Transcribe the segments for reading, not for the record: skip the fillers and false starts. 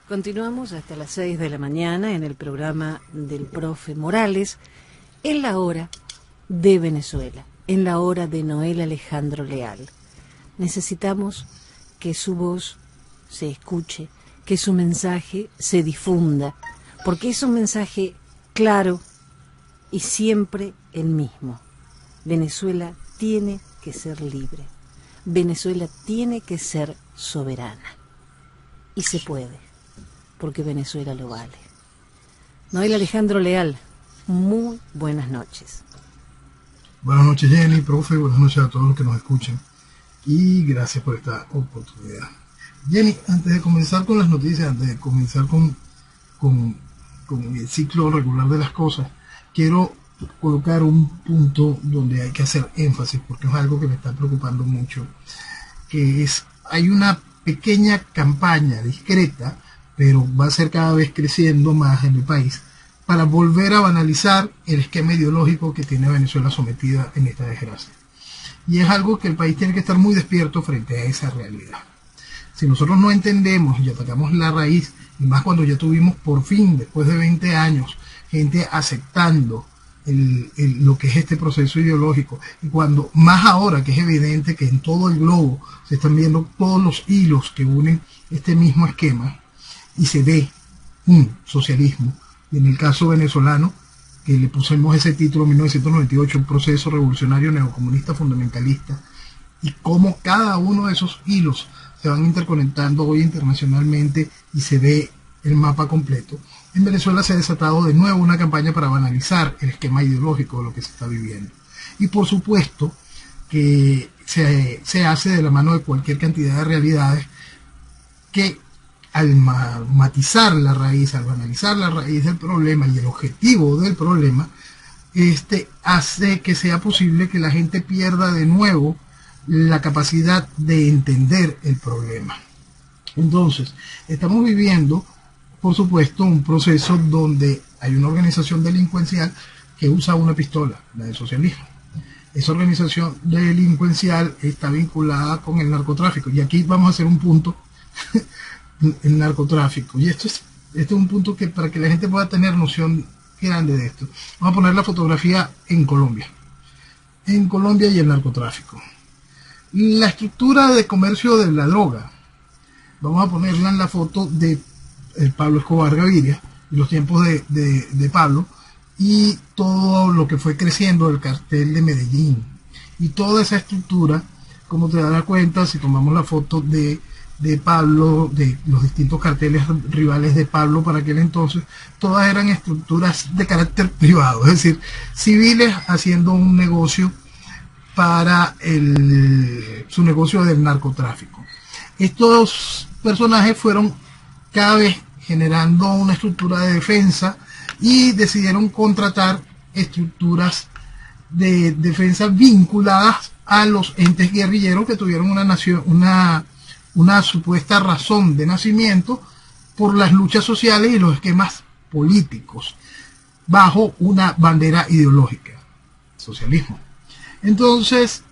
Continuamos hasta las 6 de la mañana en el programa del profe Morales, en la hora de Venezuela, en la hora de Noel Alejandro Leal. Necesitamos que su voz se escuche, que su mensaje se difunda, porque es un mensaje claro y siempre el mismo. Venezuela tiene que ser libre. Venezuela tiene que ser soberana. Y se puede, porque Venezuela lo vale. Noel Alejandro Leal, muy buenas noches. Buenas noches, Jenny, profe, buenas noches a todos los que nos escuchan y gracias por esta oportunidad. Jenny, antes de comenzar con las noticias, antes de comenzar con el ciclo regular de las cosas, quiero colocar un punto donde hay que hacer énfasis porque es algo que me está preocupando mucho, que es, hay una pequeña campaña discreta, pero va a ser cada vez creciendo más en el país, para volver a banalizar el esquema ideológico que tiene Venezuela sometida en esta desgracia. Y es algo que el país tiene que estar muy despierto frente a esa realidad. Si nosotros no entendemos y atacamos la raíz, y más cuando ya tuvimos por fin, después de 20 años, gente aceptando lo que es este proceso ideológico, y cuando más ahora que es evidente que en todo el globo se están viendo todos los hilos que unen este mismo esquema, y se ve un socialismo, y en el caso venezolano, que le pusimos ese título en 1998, un proceso revolucionario neocomunista fundamentalista, y cómo cada uno de esos hilos se van interconectando hoy internacionalmente y se ve el mapa completo. En Venezuela se ha desatado de nuevo una campaña para banalizar el esquema ideológico de lo que se está viviendo. Y por supuesto que se hace de la mano de cualquier cantidad de realidades que al matizar la raíz, al banalizar la raíz del problema y el objetivo del problema, hace que sea posible que la gente pierda de nuevo la capacidad de entender el problema. Entonces, estamos viviendo, por supuesto, un proceso donde hay una organización delincuencial que usa una pistola, la del socialismo. Esa organización delincuencial está vinculada con el narcotráfico. Y aquí vamos a hacer un punto, el narcotráfico. Y este es un punto que para que la gente pueda tener noción grande de esto. Vamos a poner la fotografía en Colombia. En Colombia y el narcotráfico. La estructura de comercio de la droga, vamos a ponerla en la foto de Pablo Escobar Gaviria, y los tiempos de Pablo, y todo lo que fue creciendo el cartel de Medellín. Y toda esa estructura, como te darás cuenta, si tomamos la foto de Pablo, de los distintos carteles rivales de Pablo para aquel entonces, todas eran estructuras de carácter privado, es decir, civiles haciendo un negocio para su negocio del narcotráfico. Estos personajes fueron cada vez generando una estructura de defensa y decidieron contratar estructuras de defensa vinculadas a los entes guerrilleros que tuvieron una supuesta razón de nacimiento por las luchas sociales y los esquemas políticos bajo una bandera ideológica, socialismo. Entonces,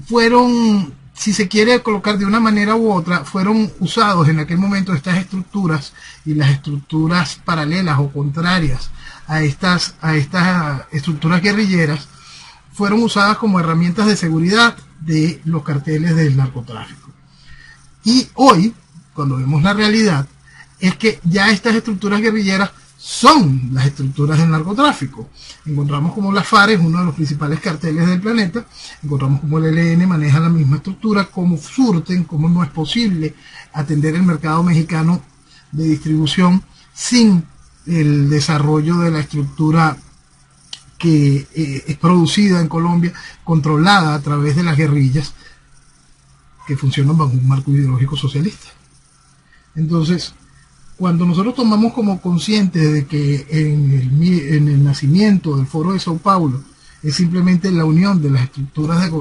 fueron, si se quiere colocar de una manera u otra, fueron usados en aquel momento estas estructuras y las estructuras paralelas o contrarias a estas estructuras guerrilleras, fueron usadas como herramientas de seguridad de los carteles del narcotráfico. Y hoy, cuando vemos la realidad, es que ya estas estructuras guerrilleras son las estructuras del narcotráfico. Encontramos como la FARC es uno de los principales carteles del planeta, encontramos como el ELN maneja la misma estructura, cómo surten, cómo no es posible atender el mercado mexicano de distribución sin el desarrollo de la estructura que es producida en Colombia, controlada a través de las guerrillas que funcionan bajo un marco ideológico socialista. Entonces, cuando nosotros tomamos como conscientes de que en el nacimiento del Foro de Sao Paulo es simplemente la unión de las estructuras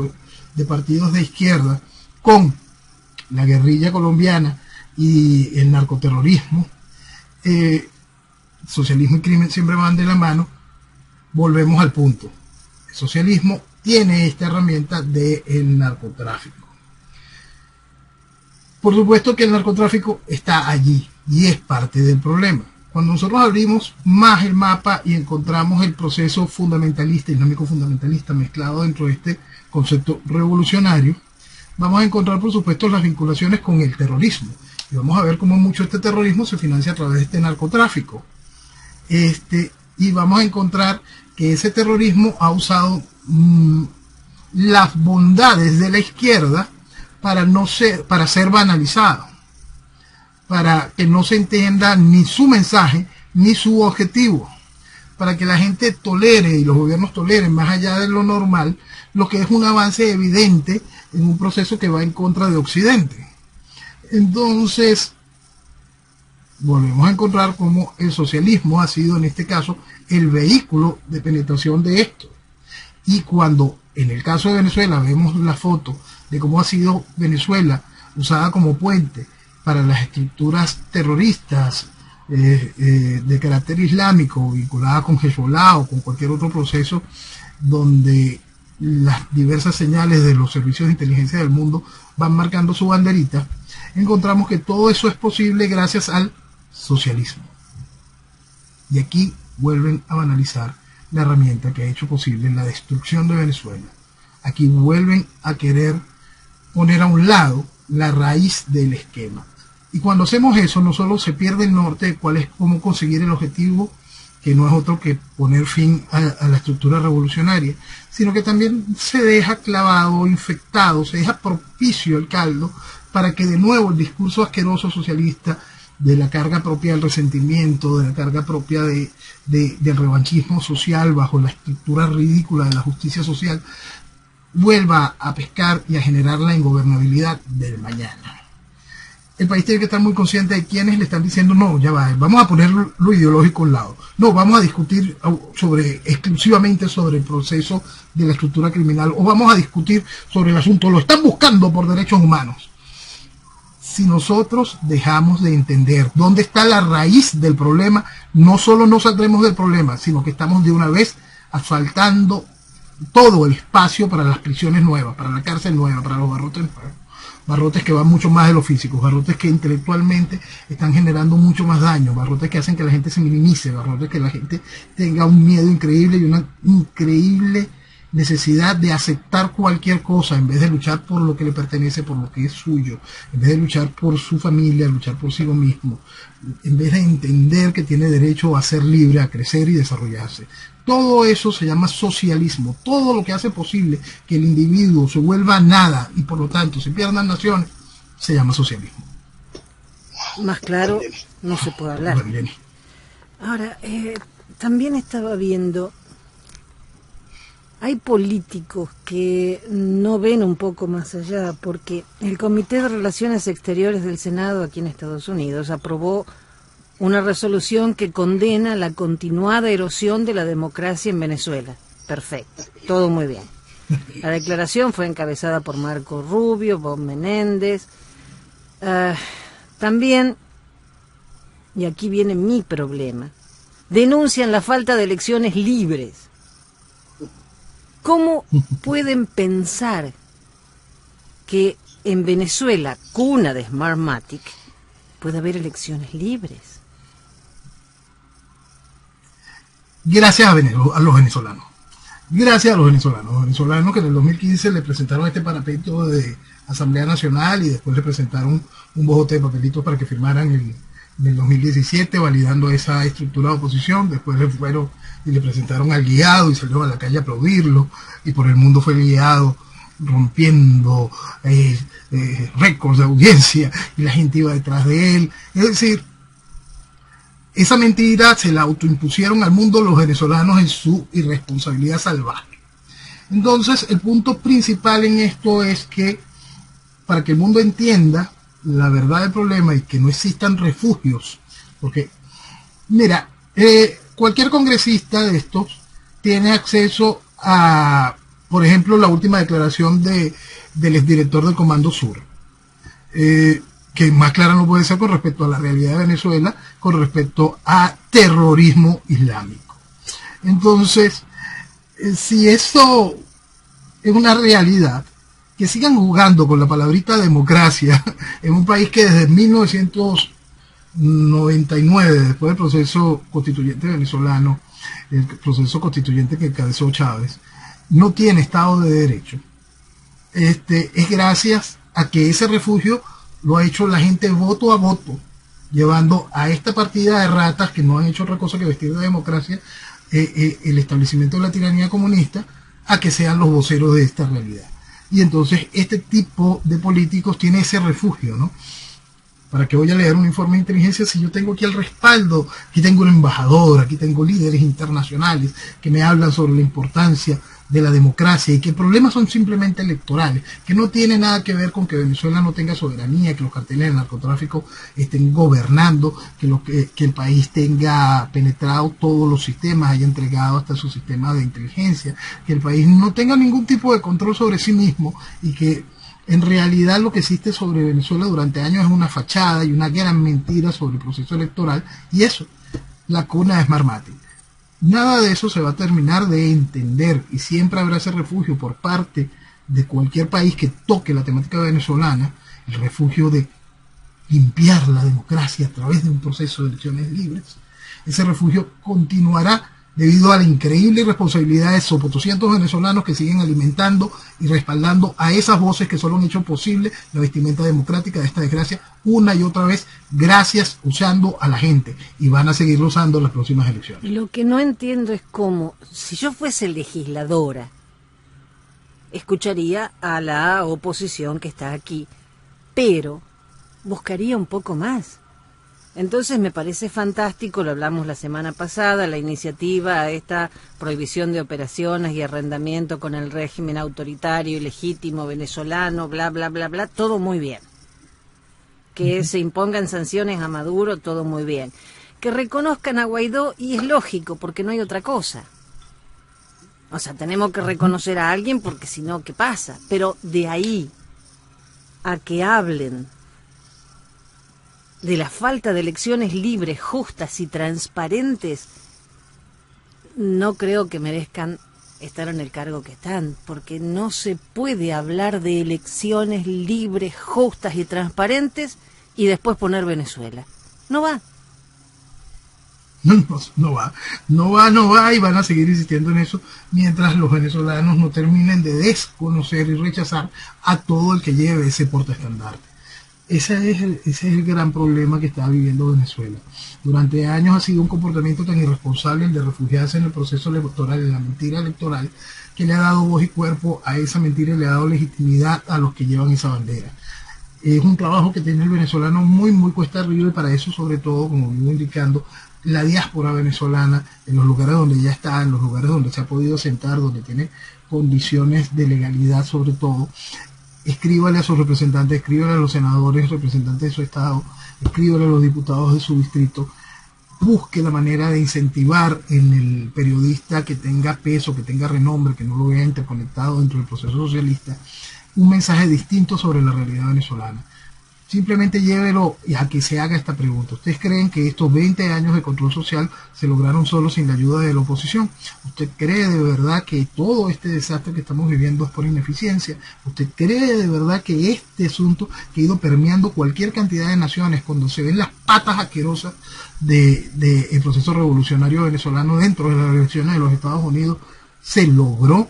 de partidos de izquierda con la guerrilla colombiana y el narcoterrorismo, socialismo y crimen siempre van de la mano, volvemos al punto. El socialismo tiene esta herramienta del narcotráfico. Por supuesto que el narcotráfico está allí, y es parte del problema. Cuando nosotros abrimos más el mapa y encontramos el proceso fundamentalista, islámico fundamentalista mezclado dentro de este concepto revolucionario, vamos a encontrar por supuesto las vinculaciones con el terrorismo. Y vamos a ver cómo mucho este terrorismo se financia a través de este narcotráfico. Y vamos a encontrar que ese terrorismo ha usado las bondades de la izquierda para ser banalizado, para que no se entienda ni su mensaje ni su objetivo, para que la gente tolere y los gobiernos toleren más allá de lo normal lo que es un avance evidente en un proceso que va en contra de Occidente. Entonces volvemos a encontrar cómo el socialismo ha sido en este caso el vehículo de penetración de esto. Y cuando en el caso de Venezuela vemos la foto de cómo ha sido Venezuela usada como puente para las estructuras terroristas de carácter islámico vinculadas con Hezbollah o con cualquier otro proceso donde las diversas señales de los servicios de inteligencia del mundo van marcando su banderita, encontramos que todo eso es posible gracias al socialismo. Y aquí vuelven a banalizar la herramienta que ha hecho posible la destrucción de Venezuela. Aquí vuelven a querer poner a un lado la raíz del esquema. Y cuando hacemos eso, no solo se pierde el norte de cuál es cómo conseguir el objetivo, que no es otro que poner fin a la estructura revolucionaria, sino que también se deja clavado, infectado, se deja propicio el caldo para que de nuevo el discurso asqueroso socialista de la carga propia del resentimiento, de la carga propia del revanchismo social bajo la estructura ridícula de la justicia social, vuelva a pescar y a generar la ingobernabilidad del mañana. El país tiene que estar muy consciente de quienes le están diciendo, no, ya va, vamos a poner lo ideológico a un lado. No, vamos a discutir exclusivamente sobre el proceso de la estructura criminal, o vamos a discutir sobre el asunto, lo están buscando por derechos humanos. Si nosotros dejamos de entender dónde está la raíz del problema, no solo no saldremos del problema, sino que estamos de una vez asfaltando todo el espacio para las prisiones nuevas, para la cárcel nueva, para los barrotes que van mucho más de lo físico, barrotes que intelectualmente están generando mucho más daño, barrotes que hacen que la gente se minimice, barrotes que la gente tenga un miedo increíble y una increíble necesidad de aceptar cualquier cosa en vez de luchar por lo que le pertenece, por lo que es suyo, en vez de luchar por su familia, luchar por sí mismo, en vez de entender que tiene derecho a ser libre, a crecer y desarrollarse. Todo eso se llama socialismo. Todo lo que hace posible que el individuo se vuelva nada y por lo tanto se pierdan naciones, se llama socialismo. Más claro no se puede hablar. Ahora, también estaba viendo, hay políticos que no ven un poco más allá, porque el Comité de Relaciones Exteriores del Senado aquí en Estados Unidos aprobó una resolución que condena la continuada erosión de la democracia en Venezuela. Perfecto, todo muy bien. La declaración fue encabezada por Marco Rubio, Bob Menéndez. También, y aquí viene mi problema, denuncian la falta de elecciones libres. ¿Cómo pueden pensar que en Venezuela, cuna de Smartmatic, puede haber elecciones libres? Gracias a los venezolanos. Gracias a los venezolanos que en el 2015 le presentaron este parapeto de Asamblea Nacional y después le presentaron un bojote de papelitos para que firmaran en el 2017 validando esa estructura de oposición. Después le fueron y le presentaron al guiado y salió a la calle a aplaudirlo y por el mundo fue guiado rompiendo récords de audiencia y la gente iba detrás de él. Es decir, esa mentira se la autoimpusieron al mundo los venezolanos en su irresponsabilidad salvaje. Entonces, el punto principal en esto es que, para que el mundo entienda la verdad del problema y que no existan refugios, porque, mira, cualquier congresista de estos tiene acceso a, por ejemplo, la última declaración del exdirector del Comando Sur, que más clara no puede ser con respecto a la realidad de Venezuela, con respecto a terrorismo islámico. Entonces, si eso es una realidad, que sigan jugando con la palabrita democracia en un país que desde 99, después del proceso constituyente venezolano, el proceso constituyente que encabezó Chávez, no tiene Estado de Derecho, es gracias a que ese refugio lo ha hecho la gente voto a voto, llevando a esta partida de ratas que no han hecho otra cosa que vestir de democracia el establecimiento de la tiranía comunista, a que sean los voceros de esta realidad. Y entonces este tipo de políticos tiene ese refugio, ¿no? ¿Para qué voy a leer un informe de inteligencia si yo tengo aquí el respaldo? Aquí tengo un embajador, aquí tengo líderes internacionales que me hablan sobre la importancia de la democracia y que problemas son simplemente electorales, que no tiene nada que ver con que Venezuela no tenga soberanía, que los carteles de narcotráfico estén gobernando, que el país tenga penetrado todos los sistemas, haya entregado hasta su sistema de inteligencia, que el país no tenga ningún tipo de control sobre sí mismo y que en realidad lo que existe sobre Venezuela durante años es una fachada y una gran mentira sobre el proceso electoral, y eso, la cuna de Smartmatic. Nada de eso se va a terminar de entender y siempre habrá ese refugio por parte de cualquier país que toque la temática venezolana, el refugio de limpiar la democracia a través de un proceso de elecciones libres. Ese refugio continuará debido a la increíble irresponsabilidad de sopotoscientos venezolanos que siguen alimentando y respaldando a esas voces que solo han hecho posible la vestimenta democrática de esta desgracia una y otra vez, gracias usando a la gente, y van a seguirlo usando en las próximas elecciones. Lo que no entiendo es cómo, si yo fuese legisladora, escucharía a la oposición que está aquí, pero buscaría un poco más. Entonces me parece fantástico, lo hablamos la semana pasada, la iniciativa a esta prohibición de operaciones y arrendamiento con el régimen autoritario y legítimo venezolano, bla, bla, bla, bla, todo muy bien. Que se impongan sanciones a Maduro, todo muy bien. Que reconozcan a Guaidó, y es lógico, porque no hay otra cosa. O sea, tenemos que reconocer a alguien porque si no, ¿qué pasa? Pero de ahí a que hablen de la falta de elecciones libres, justas y transparentes, no creo que merezcan estar en el cargo que están, porque no se puede hablar de elecciones libres, justas y transparentes y después poner Venezuela. No va. No va y van a seguir insistiendo en eso mientras los venezolanos no terminen de desconocer y rechazar a todo el que lleve ese portaestandarte. Ese es el gran problema que está viviendo Venezuela. Durante años ha sido un comportamiento tan irresponsable el de refugiarse en el proceso electoral, en la mentira electoral, que le ha dado voz y cuerpo a esa mentira y le ha dado legitimidad a los que llevan esa bandera. Es un trabajo que tiene el venezolano muy, muy cuesta arriba, y para eso, sobre todo, como vivo indicando, la diáspora venezolana, en los lugares donde ya está, en los lugares donde se ha podido sentar, donde tiene condiciones de legalidad sobre todo, escríbale a sus representantes, escríbale a los senadores, representantes de su estado, escríbale a los diputados de su distrito, busque la manera de incentivar en el periodista que tenga peso, que tenga renombre, que no lo vea interconectado dentro del proceso socialista, un mensaje distinto sobre la realidad venezolana. Simplemente llévelo a que se haga esta pregunta. ¿Ustedes creen que estos 20 años de control social se lograron solo sin la ayuda de la oposición? ¿Usted cree de verdad que todo este desastre que estamos viviendo es por ineficiencia? ¿Usted cree de verdad que este asunto que ha ido permeando cualquier cantidad de naciones, cuando se ven las patas asquerosas del proceso revolucionario venezolano dentro de las elecciones de los Estados Unidos, se logró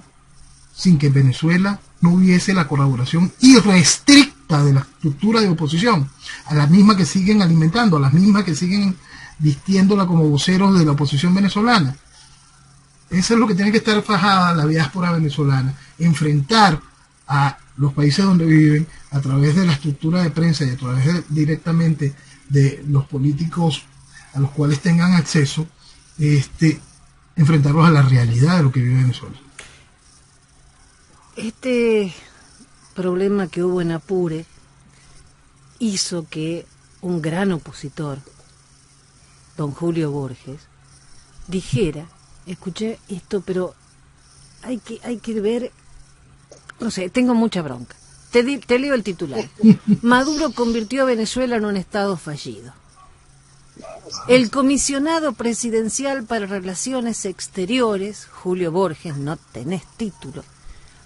sin que Venezuela no hubiese la colaboración irrestricta de la estructura de oposición, a las mismas que siguen alimentando, a las mismas que siguen vistiéndola como voceros de la oposición venezolana? Eso es lo que tiene que estar fajada la diáspora venezolana, enfrentar a los países donde viven a través de la estructura de prensa y a través directamente de los políticos a los cuales tengan acceso, enfrentarlos a la realidad de lo que vive Venezuela. Este problema que hubo en Apure hizo que un gran opositor, don Julio Borges, dijera, escuché esto, pero hay que ver, no sé, tengo mucha bronca. Te leo el titular. Maduro convirtió a Venezuela en un estado fallido. El comisionado presidencial para Relaciones Exteriores, Julio Borges, no tenés título,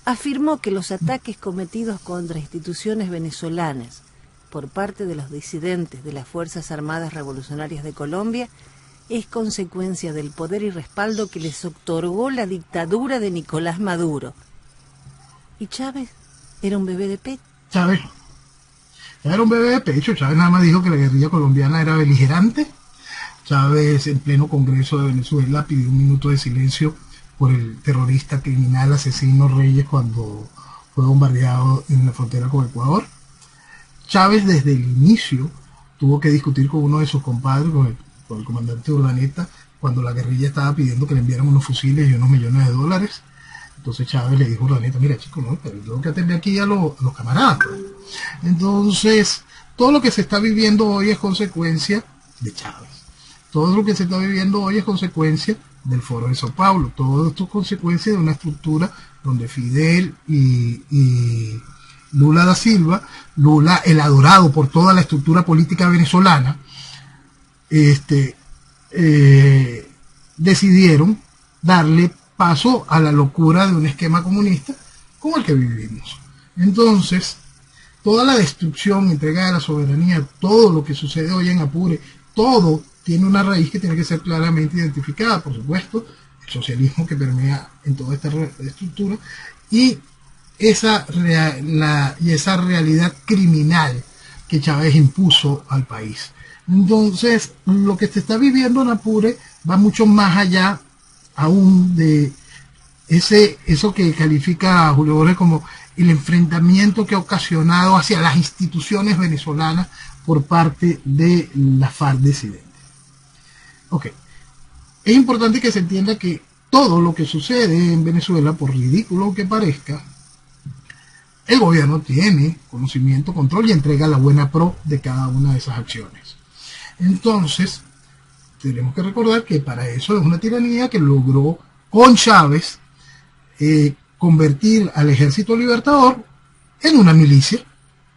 afirmó que los ataques cometidos contra instituciones venezolanas por parte de los disidentes de las Fuerzas Armadas Revolucionarias de Colombia es consecuencia del poder y respaldo que les otorgó la dictadura de Nicolás Maduro. ¿Y Chávez era un bebé de pecho? Chávez era un bebé de pecho. Chávez nada más dijo que la guerrilla colombiana era beligerante. Chávez, en pleno Congreso de Venezuela, pidió un minuto de silencio por el terrorista, criminal, asesino Reyes cuando fue bombardeado en la frontera con Ecuador. Chávez desde el inicio tuvo que discutir con uno de sus compadres, con el comandante Urdaneta, cuando la guerrilla estaba pidiendo que le enviaran unos fusiles y unos millones de dólares. Entonces Chávez le dijo a Urdaneta: mira, chico, no, pero tengo que atender aquí a los camaradas, pues. Entonces, todo lo que se está viviendo hoy es consecuencia de Chávez. Todo lo que se está viviendo hoy es consecuencia del Foro de Sao Paulo. Todo esto es consecuencia de una estructura donde Fidel y Lula da Silva, Lula el adorado por toda la estructura política venezolana, decidieron darle paso a la locura de un esquema comunista como el que vivimos. Entonces, toda la destrucción, entrega de la soberanía, todo lo que sucede hoy en Apure, todo tiene una raíz que tiene que ser claramente identificada. Por supuesto, el socialismo que permea en toda esta estructura y esa realidad criminal que Chávez impuso al país. Entonces, lo que se está viviendo en Apure va mucho más allá aún de eso que califica a Julio Borges como el enfrentamiento que ha ocasionado hacia las instituciones venezolanas por parte de la FARC disidente. Ok, es importante que se entienda que todo lo que sucede en Venezuela, por ridículo que parezca, el gobierno tiene conocimiento, control y entrega la buena pro de cada una de esas acciones. Entonces, tenemos que recordar que para eso es una tiranía que logró con Chávez convertir al Ejército Libertador en una milicia,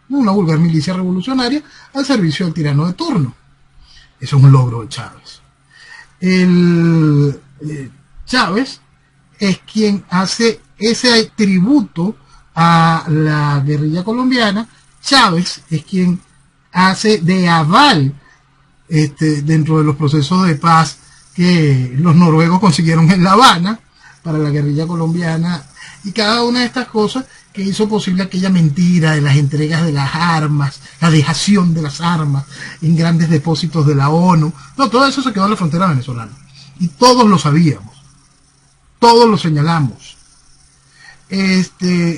una vulgar milicia revolucionaria al servicio del tirano de turno. Eso es un logro de Chávez. Chávez es quien hace ese tributo a la guerrilla colombiana. Chávez es quien hace de aval dentro de los procesos de paz que los noruegos consiguieron en La Habana para la guerrilla colombiana, y cada una de estas cosas que hizo posible aquella mentira de las entregas de las armas, la dejación de las armas en grandes depósitos de la ONU. No, todo eso se quedó en la frontera venezolana y todos lo sabíamos, todos lo señalamos. Es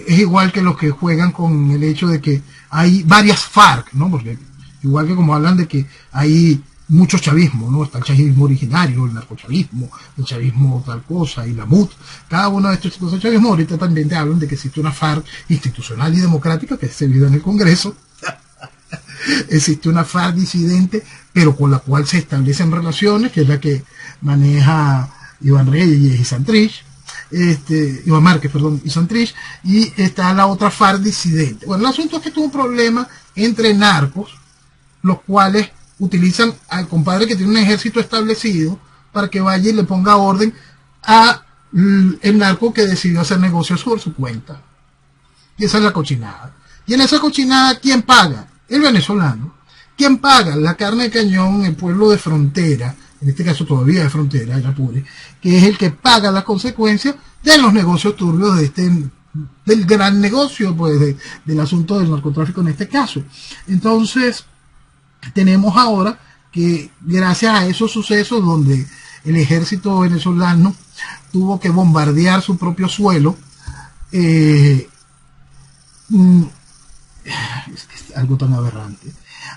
igual que los que juegan con el hecho de que hay varias FARC, ¿no? Porque igual que como hablan de que hay mucho chavismo, ¿no? Está el chavismo originario, el narcochavismo, el chavismo tal cosa, y la MUT. Cada uno de estos tipos de chavismo ahorita también te hablan de que existe una FARC institucional y democrática, que se vive en el Congreso. Existe una FARC disidente, pero con la cual se establecen relaciones, que es la que maneja Iván Reyes y Santrich. Iván Márquez, perdón, y Santrich, y está la otra FARC disidente. Bueno, el asunto es que tuvo un problema entre narcos, los cuales utilizan al compadre que tiene un ejército establecido para que vaya y le ponga orden a el narco que decidió hacer negocios por su cuenta. Y esa es la cochinada. Y en esa cochinada, ¿quién paga? El venezolano. ¿Quién paga? La carne de cañón, el pueblo de frontera, en este caso todavía de frontera, el Apure, que es el que paga las consecuencias de los negocios turbios del gran negocio, pues, del asunto del narcotráfico en este caso. Entonces, tenemos ahora que gracias a esos sucesos donde el ejército venezolano tuvo que bombardear su propio suelo, es algo tan aberrante.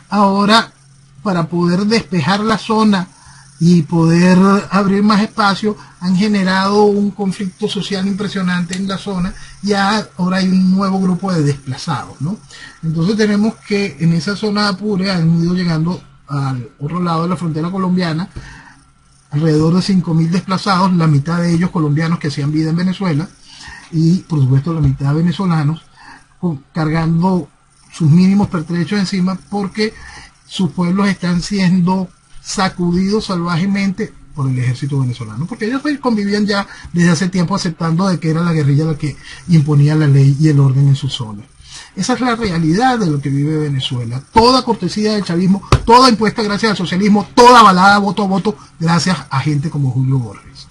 Ahora, para poder despejar la zona y poder abrir más espacio, han generado un conflicto social impresionante en la zona. Ya ahora hay un nuevo grupo de desplazados, ¿no? Entonces tenemos que en esa zona de Apure han ido llegando al otro lado de la frontera colombiana alrededor de 5.000 desplazados, la mitad de ellos colombianos que hacían vida en Venezuela, y por supuesto la mitad venezolanos cargando sus mínimos pertrechos encima, porque sus pueblos están siendo sacudidos salvajemente por el ejército venezolano, porque ellos convivían ya desde hace tiempo aceptando de que era la guerrilla la que imponía la ley y el orden en su zona. Esa es la realidad de lo que vive Venezuela. Toda cortesía del chavismo, toda impuesta gracias al socialismo, toda avalada voto a voto gracias a gente como Julio Borges.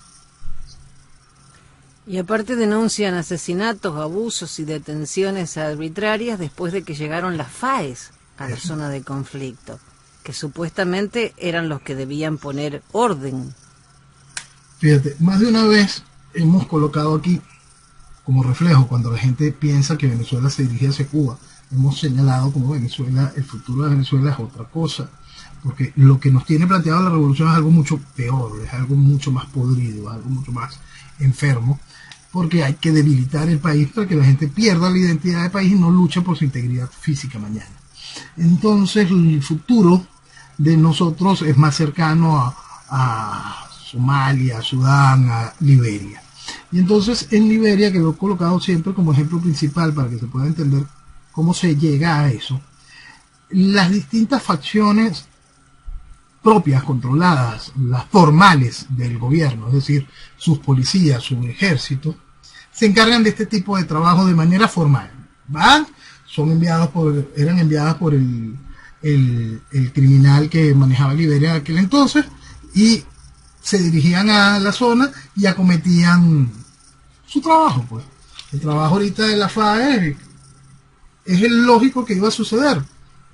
Y aparte denuncian asesinatos, abusos y detenciones arbitrarias después de que llegaron las FAES a la zona de conflicto, que supuestamente eran los que debían poner orden. Fíjate, más de una vez hemos colocado aquí como reflejo cuando la gente piensa que Venezuela se dirige hacia Cuba. Hemos señalado como Venezuela, el futuro de Venezuela es otra cosa, porque lo que nos tiene planteado la revolución es algo mucho peor, es algo mucho más podrido, algo mucho más enfermo, porque hay que debilitar el país para que la gente pierda la identidad del país y no luche por su integridad física mañana. Entonces el futuro de nosotros es más cercano a Somalia, a Sudán, a Liberia. Y entonces en Liberia, que lo he colocado siempre como ejemplo principal para que se pueda entender cómo se llega a eso, las distintas facciones propias, controladas, las formales del gobierno, es decir, sus policías, su ejército, se encargan de este tipo de trabajo de manera formal. Van, eran enviadas por el criminal que manejaba Liberia en aquel entonces, y se dirigían a la zona y acometían su trabajo, pues. El trabajo ahorita de la FAE es el lógico que iba a suceder.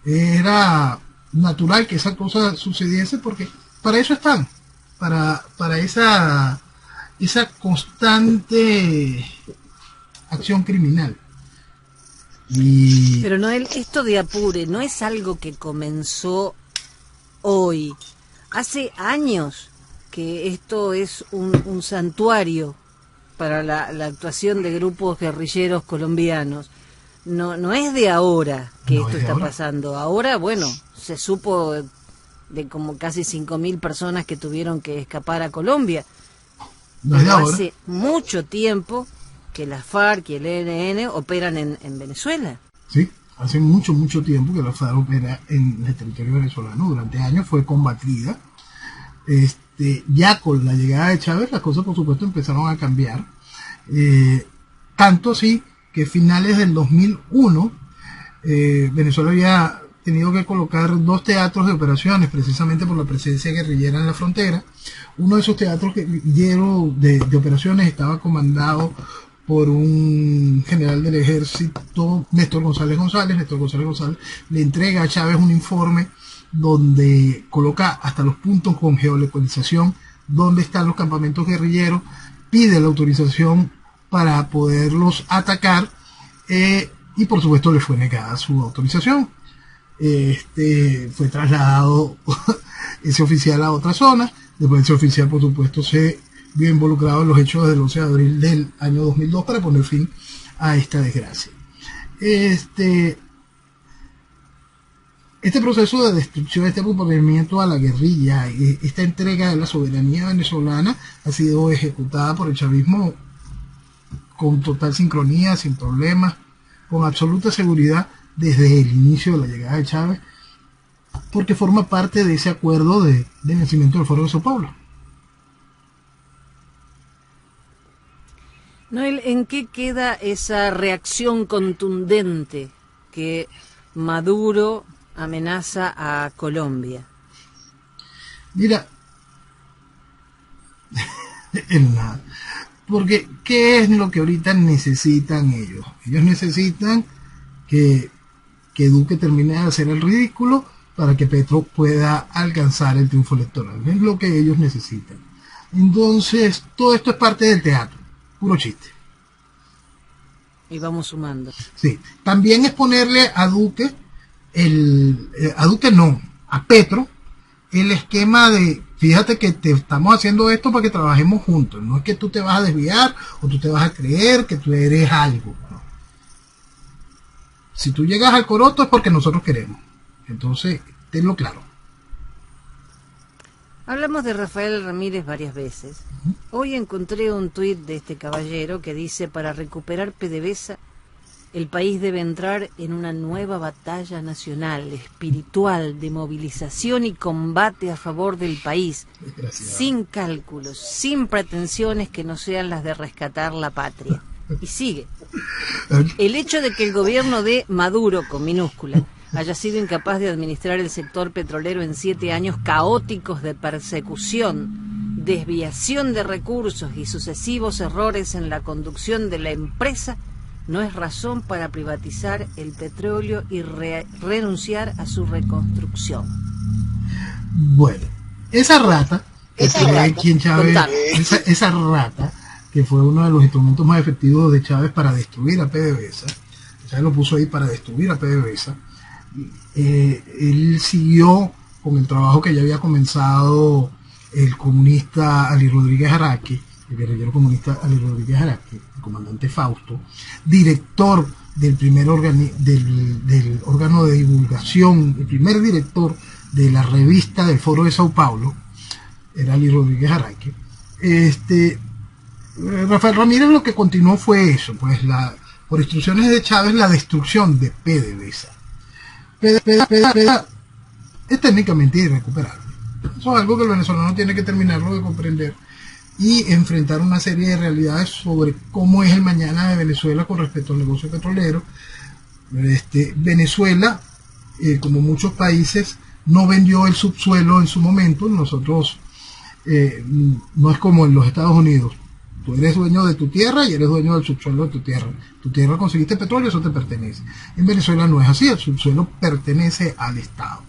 Era natural que esa cosa sucediese porque para eso están, para esa constante acción criminal. Pero no, esto de Apure no es algo que comenzó hoy. Hace años que esto es un santuario para la actuación de grupos guerrilleros colombianos. No es de ahora que No esto está pasando. Ahora, bueno, se supo de como casi 5.000 personas que tuvieron que escapar a Colombia. No es de ahora. Hace mucho tiempo que la FARC y el ELN operan en Venezuela. Sí, hace mucho tiempo que la FARC opera en el territorio venezolano. Durante años fue combatida. Ya con la llegada de Chávez las cosas por supuesto empezaron a cambiar, tanto así que finales del 2001 Venezuela había tenido que colocar 2 teatros de operaciones precisamente por la presencia guerrillera en la frontera. Uno de esos teatros guerrilleros de operaciones estaba comandado por un general del ejército, Néstor González González. Néstor González González le entrega a Chávez un informe donde coloca hasta los puntos con geolocalización donde están los campamentos guerrilleros, pide la autorización para poderlos atacar, y por supuesto le fue negada su autorización. Fue trasladado ese oficial a otra zona. Después ese oficial por supuesto se vio involucrado en los hechos del 11 de abril del año 2002 para poner fin a esta desgracia. Este proceso de destrucción, este acompañamiento a la guerrilla, esta entrega de la soberanía venezolana ha sido ejecutada por el chavismo con total sincronía, sin problemas, con absoluta seguridad desde el inicio de la llegada de Chávez, porque forma parte de ese acuerdo de vencimiento del Foro de Sao Paulo. Noel, ¿en qué queda esa reacción contundente que Maduro amenaza a Colombia? Mira, en nada. Porque, ¿qué es lo que ahorita necesitan ellos? Ellos necesitan que Duque termine de hacer el ridículo para que Petro pueda alcanzar el triunfo electoral. Es lo que ellos necesitan. Entonces, todo esto es parte del teatro, puro chiste. Y vamos sumando. Sí, también es ponerle a Duque, a Petro, el esquema de, fíjate que te estamos haciendo esto para que trabajemos juntos, no es que tú te vas a desviar o tú te vas a creer que tú eres algo, no. Si tú llegas al coroto es porque nosotros queremos, entonces tenlo claro. Hablamos de Rafael Ramírez varias veces. Hoy encontré un tuit de este caballero que dice: para recuperar PDVSA, el país debe entrar en una nueva batalla nacional, espiritual, de movilización y combate a favor del país, sin cálculos, sin pretensiones que no sean las de rescatar la patria. Y sigue. El hecho de que el gobierno de Maduro, con minúscula, haya sido incapaz de administrar el sector petrolero en 7 años caóticos de persecución, desviación de recursos y sucesivos errores en la conducción de la empresa, no es razón para privatizar el petróleo y renunciar a su reconstrucción. Bueno, esa rata, quien Chávez, esa rata, que fue uno de los instrumentos más efectivos de Chávez para destruir a PDVSA, Chávez lo puso ahí para destruir a PDVSA, él siguió con el trabajo que ya había comenzado el comunista Ali Rodríguez Araque, el guerrillero comunista Ali Rodríguez Araque, el comandante Fausto, director del primer del órgano de divulgación, el primer director de la revista del Foro de Sao Paulo, era Ali Rodríguez Araque. Rafael Ramírez lo que continuó fue eso, pues por instrucciones de Chávez, la destrucción de PDVSA. PDVSA es técnicamente irrecuperable. Eso es algo que el venezolano tiene que terminarlo de comprender y enfrentar una serie de realidades sobre cómo es el mañana de Venezuela con respecto al negocio petrolero. Venezuela, como muchos países, no vendió el subsuelo en su momento. Nosotros, no es como en los Estados Unidos. Tú eres dueño de tu tierra y eres dueño del subsuelo de tu tierra. Tu tierra conseguiste petróleo, eso te pertenece. En Venezuela no es así, el subsuelo pertenece al Estado.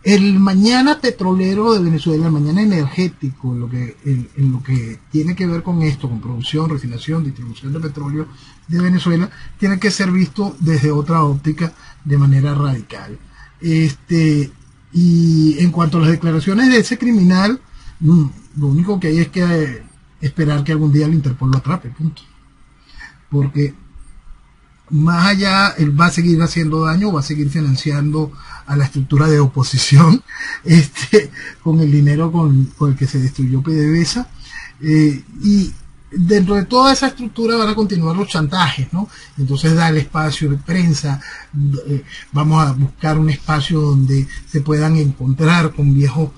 El mañana petrolero de Venezuela, el mañana energético, en lo que tiene que ver con esto, con producción, refinación, distribución de petróleo de Venezuela, tiene que ser visto desde otra óptica de manera radical. Y en cuanto a las declaraciones de ese criminal, lo único que hay es que esperar que algún día el Interpol lo atrape, punto. Porque más allá, él va a seguir haciendo daño, va a seguir financiando a la estructura de oposición, con el dinero con el que se destruyó PDVSA, y dentro de toda esa estructura van a continuar los chantajes, ¿no? Entonces da el espacio de prensa, vamos a buscar un espacio donde se puedan encontrar con viejos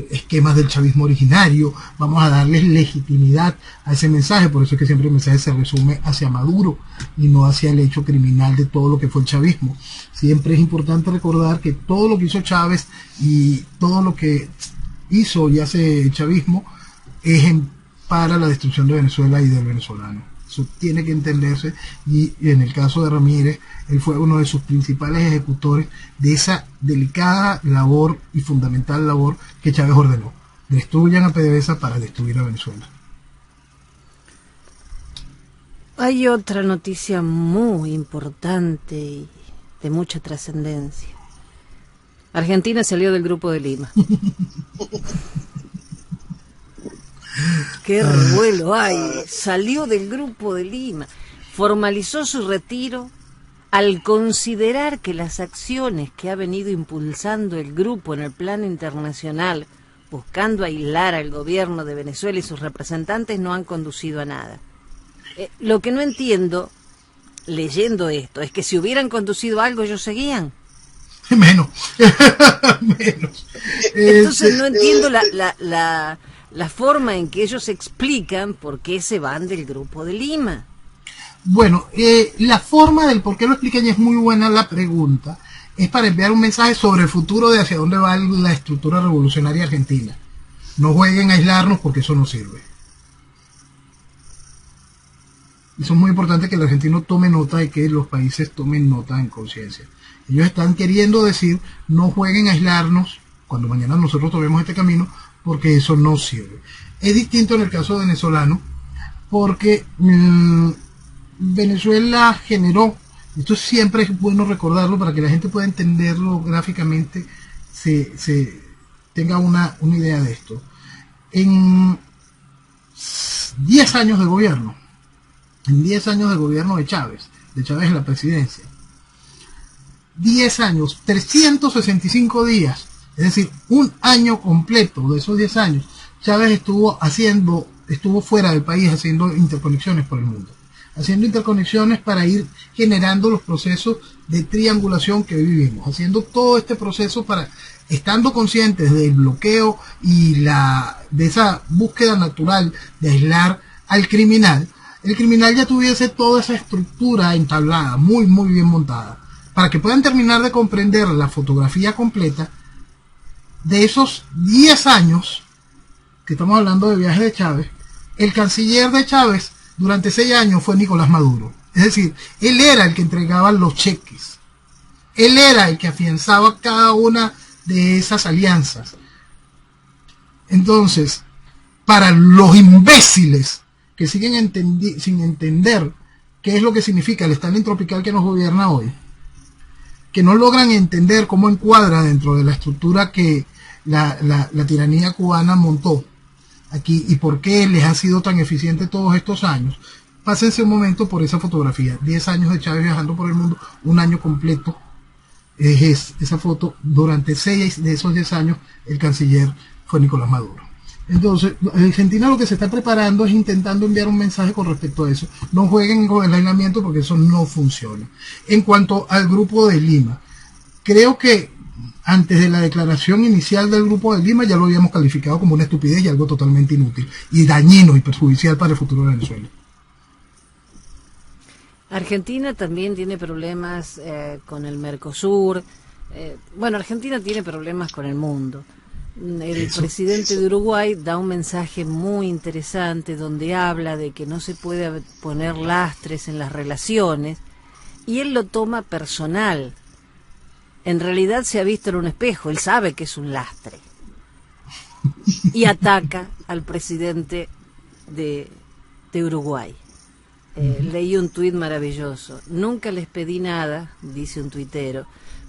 esquemas del chavismo originario, vamos a darles legitimidad a ese mensaje. Por eso es que siempre el mensaje se resume hacia Maduro y no hacia el hecho criminal de todo lo que fue el chavismo. Siempre es importante recordar que todo lo que hizo Chávez y todo lo que hizo y hace el chavismo es para la destrucción de Venezuela y del venezolano. Eso tiene que entenderse, y en el caso de Ramírez, él fue uno de sus principales ejecutores de esa delicada labor y fundamental labor que Chávez ordenó: destruyan a PDVSA para destruir a Venezuela. Hay otra noticia muy importante y de mucha trascendencia. Argentina salió del Grupo de Lima. ¡Qué revuelo hay! Salió del Grupo de Lima. Formalizó su retiro al considerar que las acciones que ha venido impulsando el grupo en el plano internacional, buscando aislar al gobierno de Venezuela y sus representantes, no han conducido a nada. Lo que no entiendo, leyendo esto, es que si hubieran conducido a algo, ellos seguían. Menos. Entonces no entiendo la forma en que ellos explican por qué se van del Grupo de Lima. Bueno, la forma del por qué lo explican, y es muy buena la pregunta, es para enviar un mensaje sobre el futuro de hacia dónde va la estructura revolucionaria argentina. No jueguen a aislarnos porque eso no sirve. Eso es muy importante, que el argentino tome nota y que los países tomen nota en conciencia. Ellos están queriendo decir: no jueguen a aislarnos cuando mañana nosotros tomemos este camino, porque eso no sirve. Es distinto en el caso venezolano, porque Venezuela generó, esto siempre es bueno recordarlo para que la gente pueda entenderlo gráficamente, se tenga una idea de esto. En 10 años de gobierno, de Chávez en la presidencia, 10 años, 365 días, es decir, un año completo de esos 10 años, Chávez estuvo fuera del país haciendo interconexiones por el mundo, haciendo interconexiones para ir generando los procesos de triangulación que hoy vivimos, haciendo todo este proceso para estando conscientes del bloqueo y de esa búsqueda natural de aislar al criminal, el criminal ya tuviese toda esa estructura entablada, muy muy bien montada, para que puedan terminar de comprender la fotografía completa de esos 10 años que estamos hablando de viaje de Chávez. El canciller de Chávez durante 6 años fue Nicolás Maduro. Es decir, él era el que entregaba los cheques. Él era el que afianzaba cada una de esas alianzas. Entonces, para los imbéciles que siguen sin entender qué es lo que significa el Stalin tropical que nos gobierna hoy, que no logran entender cómo encuadra dentro de la estructura que la tiranía cubana montó aquí y por qué les ha sido tan eficiente todos estos años, pásense un momento por esa fotografía. 10 años de Chávez viajando por el mundo, un año completo. Es esa foto. Durante 6 de esos 10 años el canciller fue Nicolás Maduro. Entonces, Argentina lo que se está preparando es intentando enviar un mensaje con respecto a eso. No jueguen con el aislamiento porque eso no funciona. En cuanto al Grupo de Lima, creo que antes de la declaración inicial del Grupo de Lima ya lo habíamos calificado como una estupidez y algo totalmente inútil y dañino y perjudicial para el futuro de Venezuela. Argentina también tiene problemas con el Mercosur. Bueno, Argentina tiene problemas con el mundo. El presidente de Uruguay da un mensaje muy interesante donde habla de que no se puede poner lastres en las relaciones y él lo toma personal. En realidad se ha visto en un espejo, él sabe que es un lastre y ataca al presidente de Uruguay. Leí un tuit maravilloso. Nunca les pedí nada, dice un tuitero,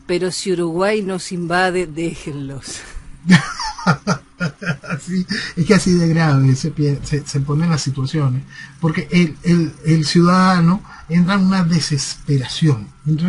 pero si Uruguay nos invade, déjenlos. Así, es que así de grave se ponen las situaciones, porque el ciudadano entra en una desesperación, y es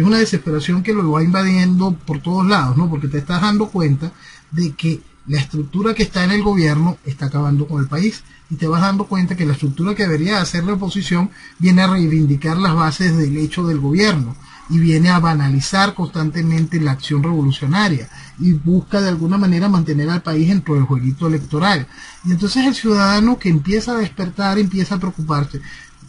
una desesperación que lo va invadiendo por todos lados, ¿no? Porque te estás dando cuenta de que la estructura que está en el gobierno está acabando con el país, y te vas dando cuenta que la estructura que debería hacer la oposición viene a reivindicar las bases del hecho del gobierno y viene a banalizar constantemente la acción revolucionaria y busca de alguna manera mantener al país dentro del jueguito electoral. Y entonces el ciudadano que empieza a despertar, empieza a preocuparse.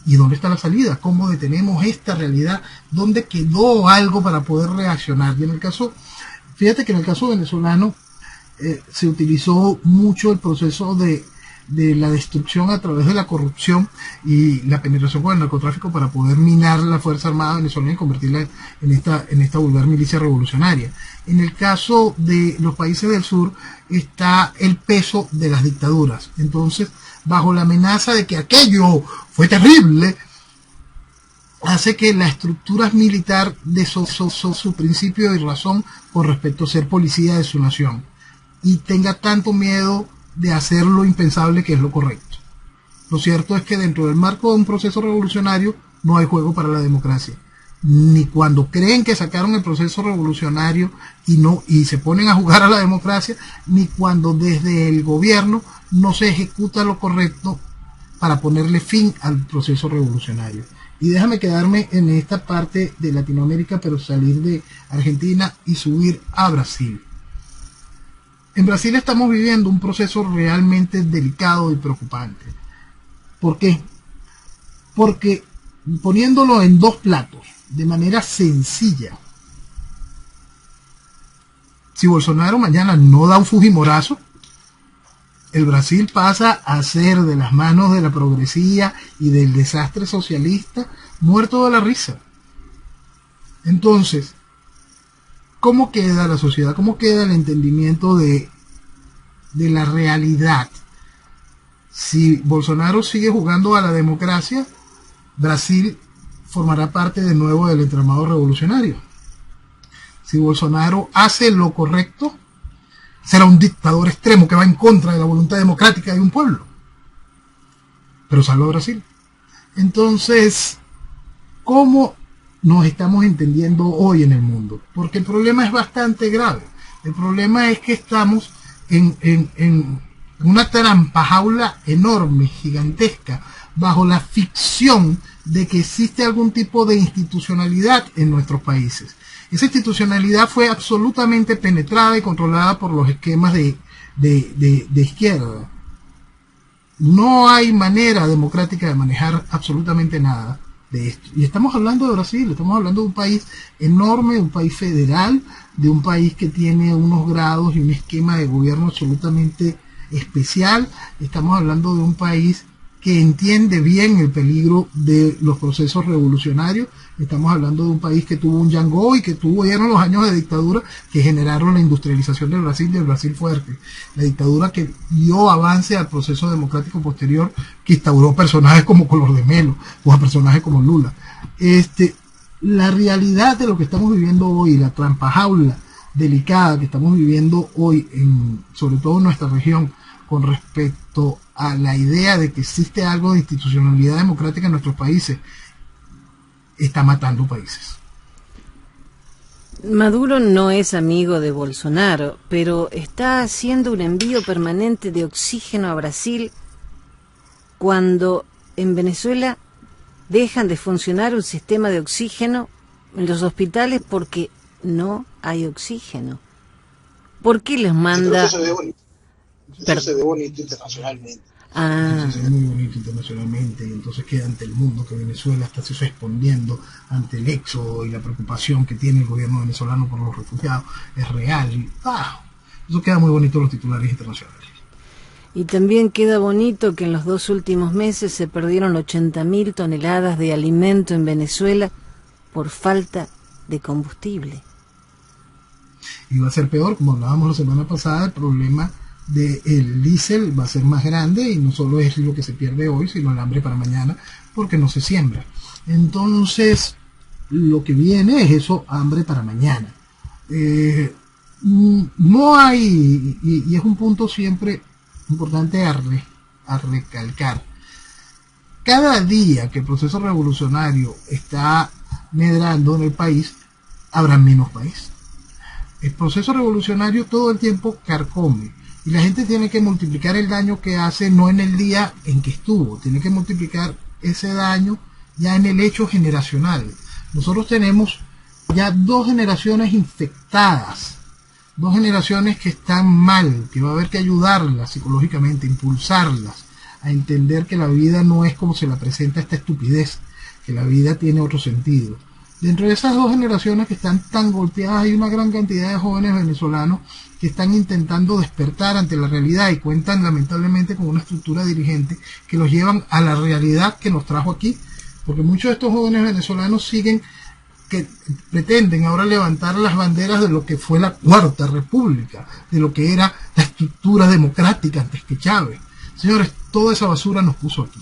¿Y dónde está la salida? ¿Cómo detenemos esta realidad? ¿Dónde quedó algo para poder reaccionar? Y en el caso, fíjate que en el caso venezolano se utilizó mucho el proceso de la destrucción a través de la corrupción y la penetración con el narcotráfico para poder minar la Fuerza Armada venezolana y convertirla en esta vulgar milicia revolucionaria. En el caso de los países del sur está el peso de las dictaduras. Entonces, bajo la amenaza de que aquello fue terrible, hace que la estructura militar de su principio y razón con respecto a ser policía de su nación y tenga tanto miedo de hacer lo impensable que es lo correcto. Lo cierto es que dentro del marco de un proceso revolucionario no hay juego para la democracia. Ni cuando creen que sacaron el proceso revolucionario y se ponen a jugar a la democracia, ni cuando desde el gobierno no se ejecuta lo correcto para ponerle fin al proceso revolucionario. Y déjame quedarme en esta parte de Latinoamérica, pero salir de Argentina y subir a Brasil. En Brasil estamos viviendo un proceso realmente delicado y preocupante. ¿Por qué? Porque poniéndolo en dos platos, de manera sencilla, si Bolsonaro mañana no da un fujimorazo, el Brasil pasa a ser de las manos de la progresía y del desastre socialista muerto de la risa. Entonces, ¿cómo queda la sociedad? ¿Cómo queda el entendimiento de la realidad? Si Bolsonaro sigue jugando a la democracia, Brasil formará parte de nuevo del entramado revolucionario. Si Bolsonaro hace lo correcto, será un dictador extremo que va en contra de la voluntad democrática de un pueblo. Pero salva a Brasil. Entonces, ¿cómo nos estamos entendiendo hoy en el mundo? Porque el problema es bastante grave. El problema es que estamos en una trampa jaula enorme, gigantesca, bajo la ficción de que existe algún tipo de institucionalidad en nuestros países. Esa institucionalidad fue absolutamente penetrada y controlada por los esquemas de izquierda. No hay manera democrática de manejar absolutamente nada de esto. Y estamos hablando de Brasil, estamos hablando de un país enorme, de un país federal, de un país que tiene unos grados y un esquema de gobierno absolutamente especial. Estamos hablando de un país que entiende bien el peligro de los procesos revolucionarios. Estamos hablando de un país que tuvo un Yango y que tuvieron los años de dictadura que generaron la industrialización del Brasil fuerte. La dictadura que dio avance al proceso democrático posterior, que instauró personajes como Collor de Mello o a personajes como Lula. La realidad de lo que estamos viviendo hoy, la trampajaula delicada que estamos viviendo hoy, sobre todo en nuestra región, con respecto a la idea de que existe algo de institucionalidad democrática en nuestros países, está matando países. Maduro no es amigo de Bolsonaro, pero está haciendo un envío permanente de oxígeno a Brasil cuando en Venezuela dejan de funcionar un sistema de oxígeno en los hospitales porque no hay oxígeno. ¿Por qué les manda? Eso se ve bonito internacionalmente. Eso se ve muy bonito internacionalmente, y entonces queda ante el mundo que Venezuela está respondiendo ante el éxodo y la preocupación que tiene el gobierno venezolano por los refugiados. Es real. Eso queda muy bonito en los titulares internacionales. Y también queda bonito que en los 2 últimos meses se perdieron 80.000 toneladas de alimento en Venezuela por falta de combustible. Y va a ser peor, como hablábamos la semana pasada, el problema del diésel va a ser más grande, y no solo es lo que se pierde hoy, sino el hambre para mañana, porque no se siembra. Entonces, lo que viene es eso, hambre para mañana. No hay, y es un punto siempre importante a recalcar, cada día que el proceso revolucionario está medrando en el país, habrá menos país. El proceso revolucionario todo el tiempo carcome, y la gente tiene que multiplicar el daño que hace no en el día en que estuvo, tiene que multiplicar ese daño ya en el hecho generacional. Nosotros tenemos ya 2 generaciones infectadas, 2 generaciones que están mal, que va a haber que ayudarlas psicológicamente, impulsarlas a entender que la vida no es como se la presenta esta estupidez, que la vida tiene otro sentido. Dentro de esas 2 generaciones que están tan golpeadas, hay una gran cantidad de jóvenes venezolanos que están intentando despertar ante la realidad, y cuentan lamentablemente con una estructura dirigente que los llevan a la realidad que nos trajo aquí, porque muchos de estos jóvenes venezolanos que pretenden ahora levantar las banderas de lo que fue la Cuarta República, de lo que era la estructura democrática antes que Chávez. Señores, toda esa basura nos puso aquí.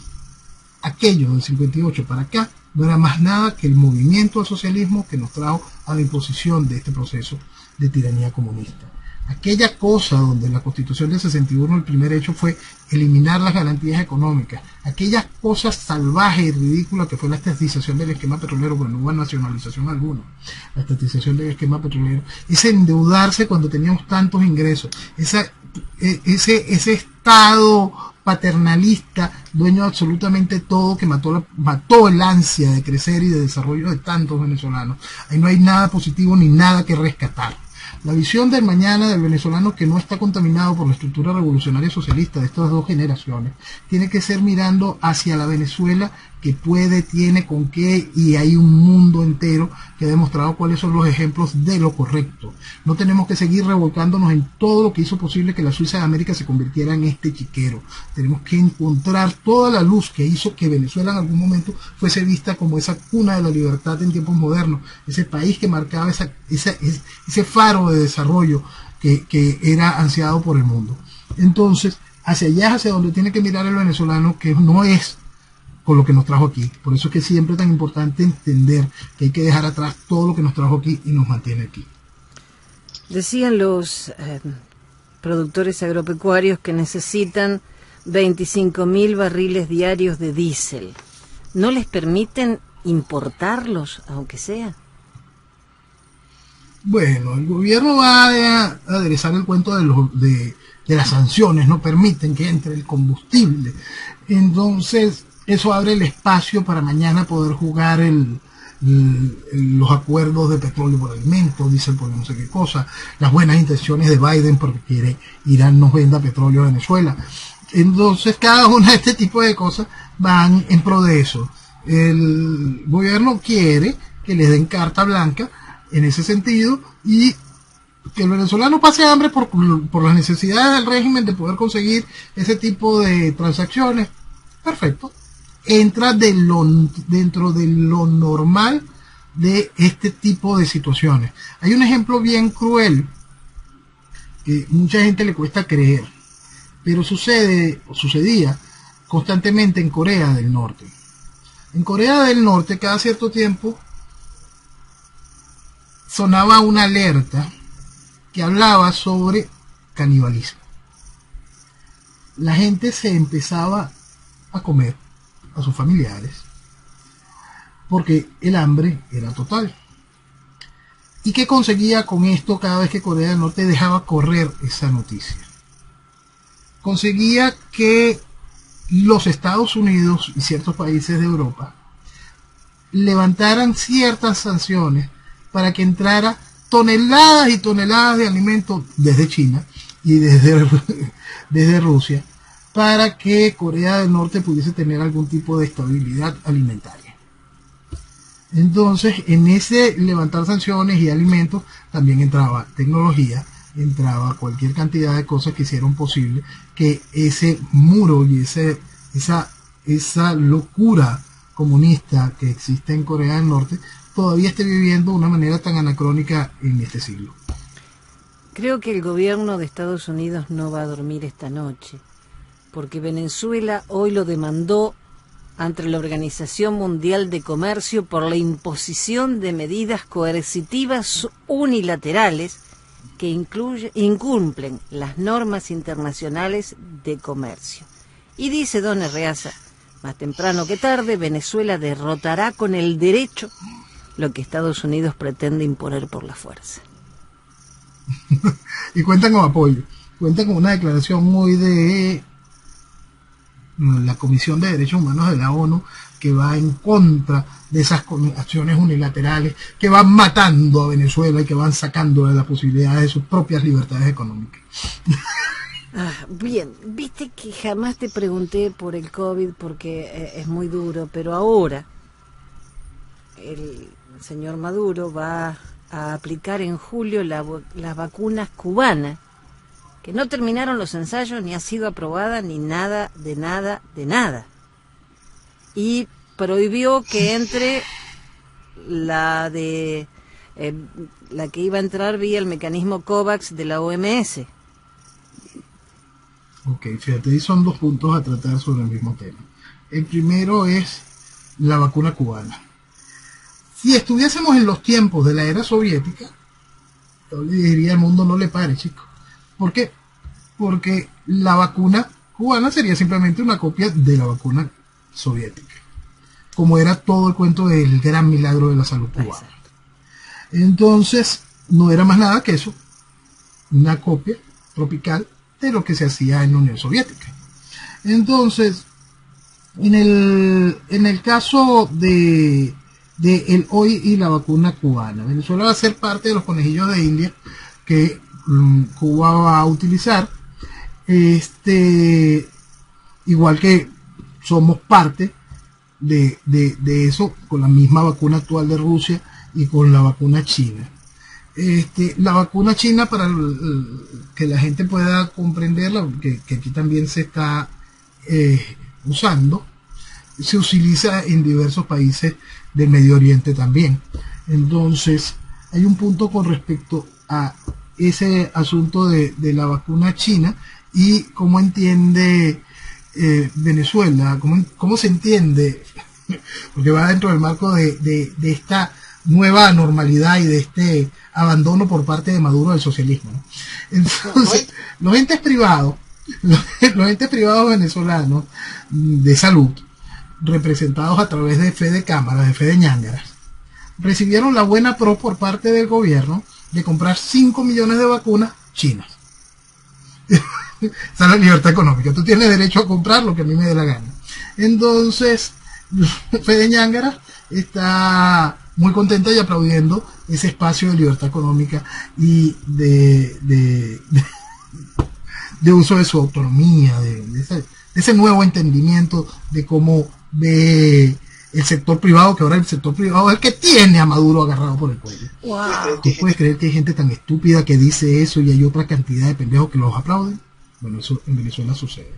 Aquello del 58 para acá no era más nada que el movimiento al socialismo que nos trajo a la imposición de este proceso de tiranía comunista. Aquella cosa donde la Constitución del 61 el primer hecho fue eliminar las garantías económicas, aquella cosa salvaje y ridícula que fue la estatización del esquema petrolero, porque no hubo nacionalización alguna, la estatización del esquema petrolero, ese endeudarse cuando teníamos tantos ingresos, ese Estado paternalista, dueño de absolutamente todo, que mató el ansia de crecer y de desarrollo de tantos venezolanos. Ahí no hay nada positivo ni nada que rescatar. La visión del mañana del venezolano que no está contaminado por la estructura revolucionaria socialista de estas 2 generaciones tiene que ser mirando hacia la Venezuela que puede, tiene con qué, y hay un mundo entero que ha demostrado cuáles son los ejemplos de lo correcto. No tenemos que seguir revolcándonos en todo lo que hizo posible que la Suiza de América se convirtiera en este chiquero. Tenemos que encontrar toda la luz que hizo que Venezuela en algún momento fuese vista como esa cuna de la libertad en tiempos modernos, ese país que marcaba ese faro de desarrollo que era ansiado por el mundo. Entonces, hacia allá, hacia donde tiene que mirar el venezolano, que no es con lo que nos trajo aquí. Por eso es que siempre es tan importante entender que hay que dejar atrás todo lo que nos trajo aquí y nos mantiene aquí. Decían los productores agropecuarios que necesitan 25.000 barriles diarios de diésel. ¿No les permiten importarlos, aunque sea? Bueno, el gobierno va a aderezar el cuento de las sanciones, no permiten que entre el combustible. Entonces, eso abre el espacio para mañana poder jugar los acuerdos de petróleo por alimentos, diésel por no sé qué cosa, las buenas intenciones de Biden porque quiere Irán nos venda petróleo a Venezuela. Entonces cada una de este tipo de cosas van en pro de eso. El gobierno quiere que les den carta blanca en ese sentido y que el venezolano pase hambre por las necesidades del régimen de poder conseguir ese tipo de transacciones. Perfecto. Entra dentro de lo normal de este tipo de situaciones. Hay un ejemplo bien cruel que mucha gente le cuesta creer, pero sucedía constantemente en Corea del Norte. En Corea del Norte cada cierto tiempo sonaba una alerta que hablaba sobre canibalismo. La gente se empezaba a comer a sus familiares porque el hambre era total. ¿Y qué conseguía con esto cada vez que Corea del Norte dejaba correr esa noticia? Conseguía que los Estados Unidos y ciertos países de Europa levantaran ciertas sanciones para que entrara toneladas y toneladas de alimentos desde China y desde Rusia para que Corea del Norte pudiese tener algún tipo de estabilidad alimentaria. Entonces, en ese levantar sanciones y alimentos también entraba tecnología, entraba cualquier cantidad de cosas que hicieron posible que ese muro y esa locura comunista que existe en Corea del Norte todavía esté viviendo de una manera tan anacrónica en este siglo. Creo que el gobierno de Estados Unidos no va a dormir esta noche, porque Venezuela hoy lo demandó ante la Organización Mundial de Comercio por la imposición de medidas coercitivas unilaterales que incumplen las normas internacionales de comercio. Y dice don Erreaza, más temprano que tarde, Venezuela derrotará con el derecho lo que Estados Unidos pretende imponer por la fuerza. Y cuentan con apoyo, cuentan con una declaración muy de la Comisión de Derechos Humanos de la ONU, que va en contra de esas acciones unilaterales que van matando a Venezuela y que van sacando de las posibilidades de sus propias libertades económicas. Bien, viste que jamás te pregunté por el COVID porque es muy duro, pero ahora el señor Maduro va a aplicar en julio las vacunas cubanas, que no terminaron los ensayos, ni ha sido aprobada, ni nada, de nada, de nada. Y prohibió que entre la que iba a entrar vía el mecanismo COVAX de la OMS. Ok, fíjate, ahí son dos puntos a tratar sobre el mismo tema. El primero es la vacuna cubana. Si estuviésemos en los tiempos de la era soviética, yo le diría al mundo no le pare, chicos. ¿Por qué? Porque la vacuna cubana sería simplemente una copia de la vacuna soviética, como era todo el cuento del gran milagro de la salud cubana. Entonces, no era más nada que eso, una copia tropical de lo que se hacía en la Unión Soviética. Entonces, en el caso de el hoy y la vacuna cubana, Venezuela va a ser parte de los conejillos de India que Cuba va a utilizar, igual que somos parte de eso con la misma vacuna actual de Rusia y con la vacuna china. La vacuna china, para que la gente pueda comprenderla, que aquí también se está usando, se utiliza en diversos países del Medio Oriente también. Entonces, hay un punto con respecto a ese asunto de la vacuna china y cómo entiende Venezuela, cómo se entiende, porque va dentro del marco de esta nueva normalidad y de este abandono por parte de Maduro del socialismo, ¿no? Entonces, los entes privados venezolanos de salud, representados a través de Fede Cámaras, de Fede Ñángaras, recibieron la buena pro por parte del gobierno de comprar 5 millones de vacunas chinas. Esa es la libertad económica. Tú tienes derecho a comprar lo que a mí me dé la gana. Entonces, Fede Ñángaras está muy contenta y aplaudiendo ese espacio de libertad económica y de uso de su autonomía, de ese nuevo entendimiento de cómo ve el sector privado, que ahora el sector privado es el que tiene a Maduro agarrado por el cuello. Wow. ¿Tú puedes creer que hay gente tan estúpida que dice eso y hay otra cantidad de pendejos que los aplauden? Bueno, eso en Venezuela sucede.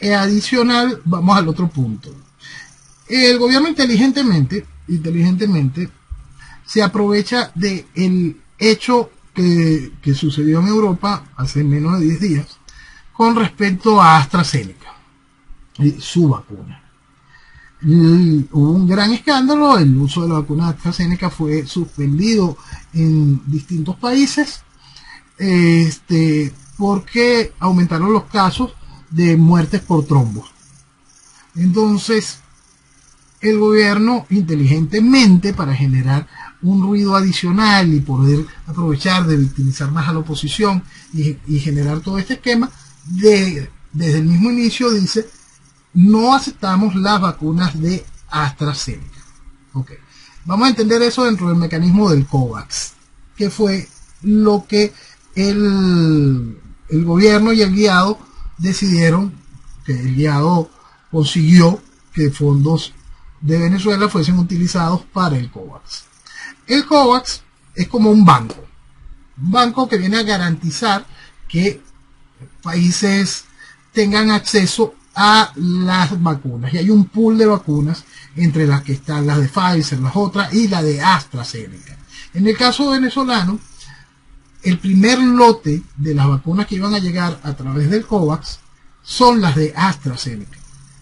Adicional, vamos al otro punto. El gobierno inteligentemente se aprovecha del hecho que sucedió en Europa hace menos de 10 días con respecto a AstraZeneca y su vacuna. Hubo un gran escándalo, el uso de la vacuna AstraZeneca fue suspendido en distintos países porque aumentaron los casos de muertes por trombos. Entonces, el gobierno inteligentemente, para generar un ruido adicional y poder aprovechar de victimizar más a la oposición y generar todo este esquema, desde el mismo inicio dice: no aceptamos las vacunas de AstraZeneca. Okay. Vamos a entender eso dentro del mecanismo del COVAX, que fue lo que el gobierno y el guiado decidieron, que el guiado consiguió que fondos de Venezuela fuesen utilizados para el COVAX. El COVAX es como un banco que viene a garantizar que países tengan acceso a las vacunas, y hay un pool de vacunas entre las que están las de Pfizer, las otras y la de AstraZeneca. En el caso venezolano, el primer lote de las vacunas que iban a llegar a través del COVAX son las de AstraZeneca.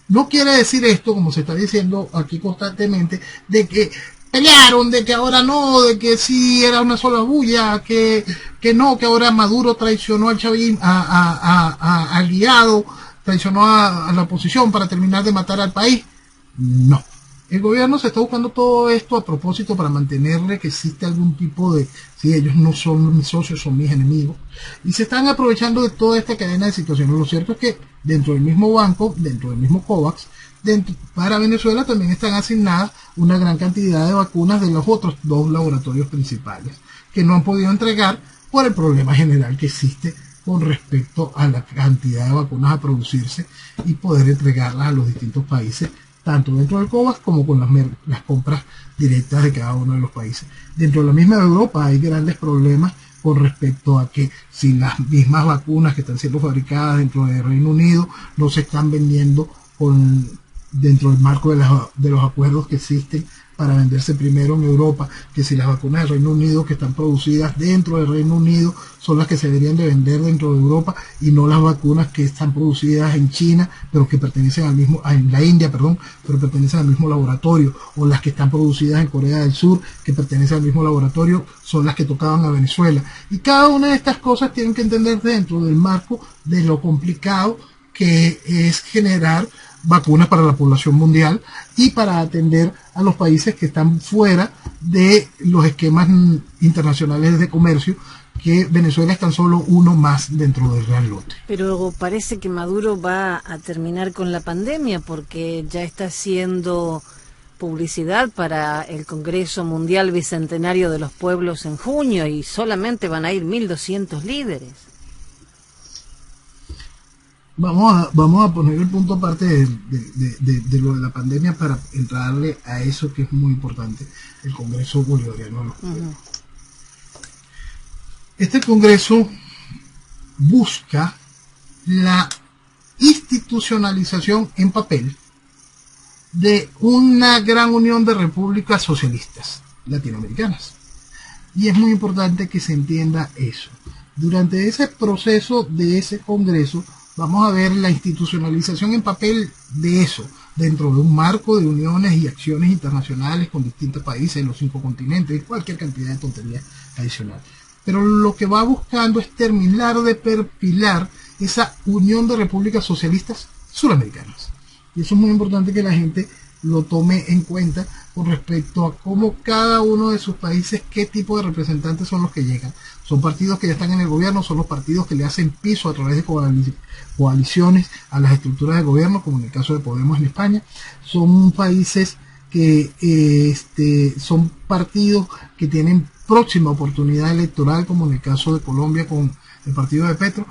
No quiere decir esto, como se está diciendo aquí constantemente, de que pelearon, de que ahora no, de que sí era una sola bulla, que no, que ahora Maduro traicionó al chavismo, al guiado, traicionó a la oposición para terminar de matar al país. No. El gobierno se está buscando todo esto a propósito para mantenerle que existe algún tipo de... Sí, ellos no son mis socios, son mis enemigos. Y se están aprovechando de toda esta cadena de situaciones. Lo cierto es que dentro del mismo banco, dentro del mismo COVAX, para Venezuela también están asignadas una gran cantidad de vacunas de los otros dos laboratorios principales, que no han podido entregar por el problema general que existe con respecto a la cantidad de vacunas a producirse y poder entregarlas a los distintos países, tanto dentro del COVAX como con las compras directas de cada uno de los países. Dentro de la misma Europa hay grandes problemas con respecto a que si las mismas vacunas que están siendo fabricadas dentro del Reino Unido no se están vendiendo dentro del marco de los acuerdos que existen para venderse primero en Europa, que si las vacunas del Reino Unido que están producidas dentro del Reino Unido son las que se deberían de vender dentro de Europa y no las vacunas que están producidas en China, pero que pertenecen en la India, perdón, pero pertenecen al mismo laboratorio, o las que están producidas en Corea del Sur, que pertenecen al mismo laboratorio, son las que tocaban a Venezuela. Y cada una de estas cosas tienen que entender dentro del marco de lo complicado que es generar vacunas para la población mundial y para atender a los países que están fuera de los esquemas internacionales de comercio, que Venezuela es tan solo uno más dentro del gran lote. Pero parece que Maduro va a terminar con la pandemia porque ya está haciendo publicidad para el Congreso Mundial Bicentenario de los Pueblos en junio y solamente van a ir 1.200 líderes. Vamos a poner el punto aparte de lo de la pandemia para entrarle a eso que es muy importante, el Congreso Bolivariano de los Pueblos. Este Congreso busca la institucionalización en papel de una gran unión de repúblicas socialistas latinoamericanas. Y es muy importante que se entienda eso. Durante ese proceso de ese Congreso vamos a ver la institucionalización en papel de eso, dentro de un marco de uniones y acciones internacionales con distintos países en los 5 continentes, y cualquier cantidad de tonterías adicional. Pero lo que va buscando es terminar de perfilar esa unión de repúblicas socialistas suramericanas. Y eso es muy importante que la gente lo tome en cuenta con respecto a cómo cada uno de sus países, qué tipo de representantes son los que llegan. Son partidos que ya están en el gobierno, son los partidos que le hacen piso a través de coaliciones a las estructuras de gobierno, como en el caso de Podemos en España. Son países que son partidos que tienen próxima oportunidad electoral, como en el caso de Colombia con el partido de Petro.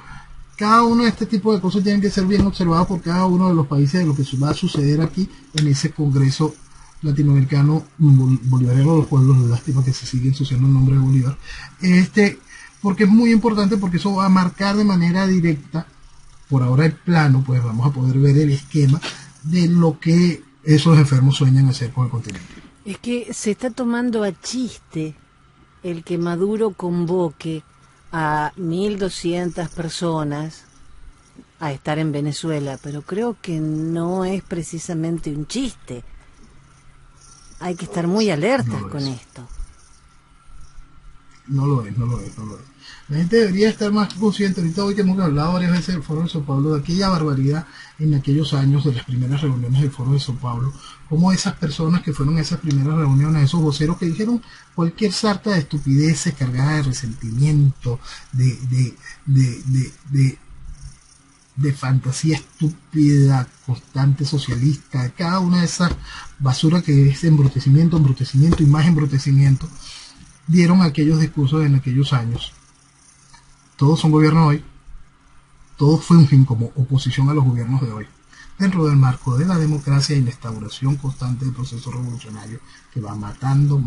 Cada uno de este tipo de cosas tienen que ser bien observados por cada uno de los países de lo que va a suceder aquí en ese Congreso Latinoamericano Bolivariano de los Pueblos. De lástima que se sigue ensuciando el nombre de Bolívar. Porque es muy importante, porque eso va a marcar de manera directa, por ahora el plano, pues vamos a poder ver el esquema de lo que esos enfermos sueñan hacer con el continente. Es que se está tomando a chiste el que Maduro convoque a 1.200 personas a estar en Venezuela, pero creo que no es precisamente un chiste. Hay que estar muy alertas con esto. No lo es. La gente debería estar más consciente. Ahorita hoy que hemos hablado varias veces del Foro de Sao Paulo, de aquella barbaridad en aquellos años de las primeras reuniones del Foro de Sao Paulo, como esas personas que fueron a esas primeras reuniones, esos voceros que dijeron cualquier sarta de estupideces cargada de resentimiento, de fantasía estúpida, constante socialista, cada una de esas basuras que es embrutecimiento y más embrutecimiento, dieron aquellos discursos en aquellos años. Todos son gobierno hoy, todo fue un fin como oposición a los gobiernos de hoy, dentro del marco de la democracia y la instauración constante del proceso revolucionario que va matando